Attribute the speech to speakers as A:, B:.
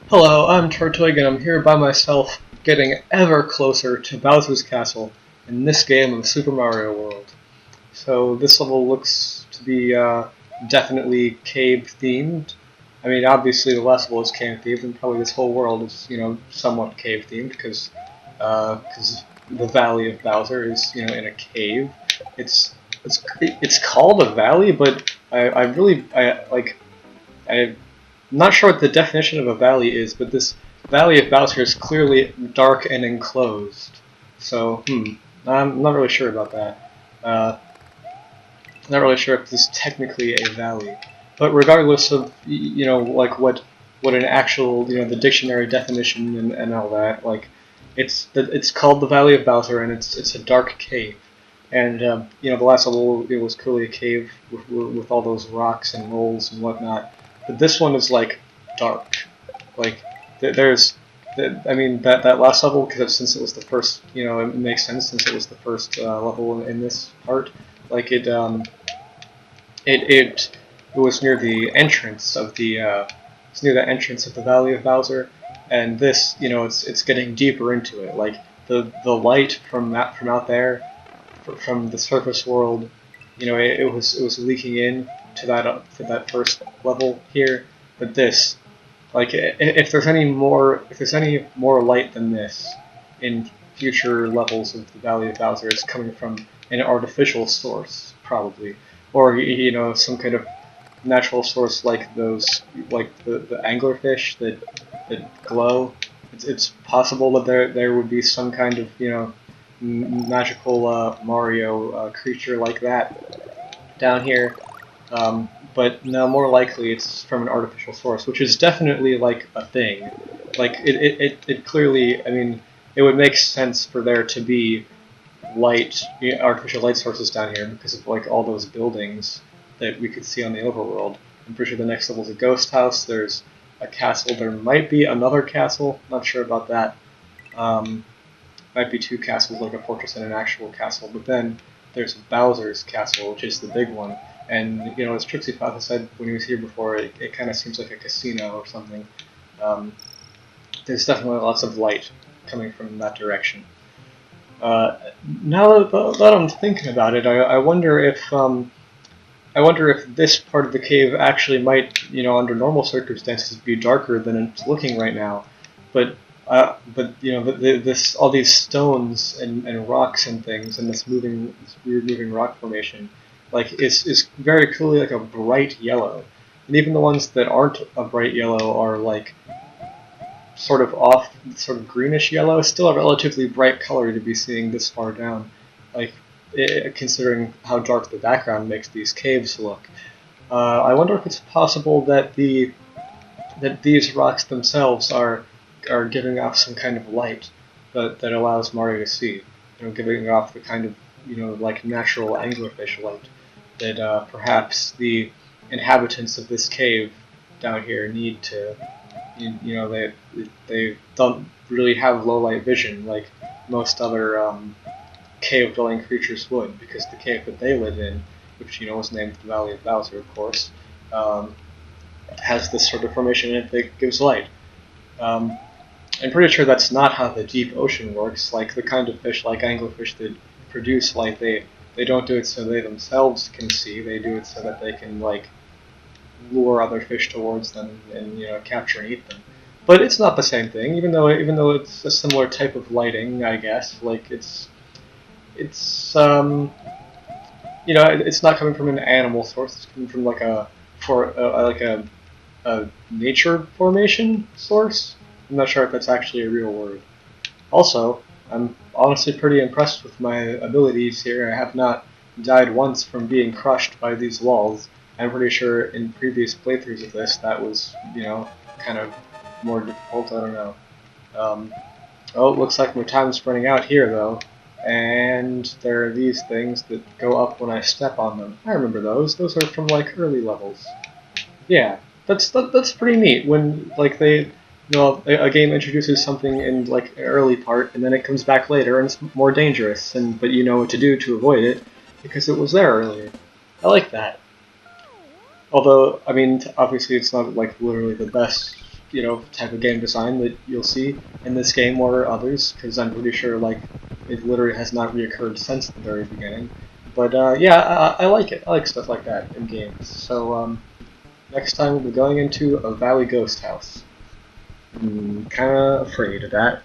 A: Hello, I'm Tortoig and I'm here by myself, getting ever closer to Bowser's Castle in this game of Super Mario World. So this level looks to be definitely cave-themed. I mean, obviously the last level is cave-themed, and probably this whole world is, somewhat cave-themed, because the Valley of Bowser is, in a cave. It's called a valley, but I'm not sure what the definition of a valley is, but this Valley of Bowser is clearly dark and enclosed. So, I'm not really sure about that. Not really sure if this is technically a valley. But regardless of, what an actual, the dictionary definition and all that, it's called the Valley of Bowser, and it's a dark cave. And, the last level, it was clearly a cave with all those rocks and rolls and whatnot. But this one is, dark. That last level, because since it was the first, it makes sense since it was the first level in this part. It was near the entrance of the Valley of Bowser, and this, it's getting deeper into it. The light from out there, from the surface world, it was leaking in to that first level here. But this, if there's any more light than this in future levels of the Valley of Bowser, it's coming from an artificial source, probably, or some kind of natural source like the anglerfish that glow. It's possible that there would be some kind of magical Mario creature like that down here. But no, more likely it's from an artificial source, which is definitely a thing. It clearly, I mean, it would make sense for there to be artificial light sources down here because of all those buildings that we could see on the overworld. I'm pretty sure the next level is a ghost house. There's a castle. There might be another castle. Not sure about that. Might be two castles, like a fortress and an actual castle. But then there's Bowser's castle, which is the big one. And, as Trixie Father said when he was here before, it kind of seems like a casino or something. There's definitely lots of light coming from that direction. Now that I'm thinking about it, I wonder if this part of the cave actually might, under normal circumstances, be darker than it's looking right now. But all these stones and rocks and things, and this weird moving rock formation, is very clearly a bright yellow. And even the ones that aren't a bright yellow are sort of greenish yellow. It's still a relatively bright color to be seeing this far down, considering how dark the background makes these caves look. I wonder if it's possible that these rocks themselves are giving off some kind of light that allows Mario to see, giving off the kind of natural anglerfish light that perhaps the inhabitants of this cave down here need to. They don't really have low light vision like most other cave-dwelling creatures would, because the cave that they live in, which was named the Valley of Bowser, of course, has this sort of formation in it that gives light. I'm pretty sure that's not how the deep ocean works. The kind of fish, like anglerfish, that produce light, they don't do it so they themselves can see. They do it so that they can lure other fish towards them and capture and eat them. But it's not the same thing, even though it's a similar type of lighting, I guess. It's not coming from an animal source. It's coming from a nature formation source. I'm not sure if that's actually a real word. Also, I'm honestly pretty impressed with my abilities here. I have not died once from being crushed by these walls. I'm pretty sure in previous playthroughs of this that was, kind of more difficult. I don't know. Oh, it looks like my time's running out here, though. And there are these things that go up when I step on them. I remember those. Those are from, early levels. Yeah, that's pretty neat. When, No, a game introduces something in like an early part, and then it comes back later, and it's more dangerous. And but you know what to do to avoid it because it was there earlier. I like that. Although, I mean, obviously, it's not like literally the best, type of game design that you'll see in this game or others, because I'm pretty sure like it literally has not reoccurred since the very beginning. But yeah, I like it. I like stuff like that in games. So next time we'll be going into a Valley Ghost House. I'm kind of afraid of that.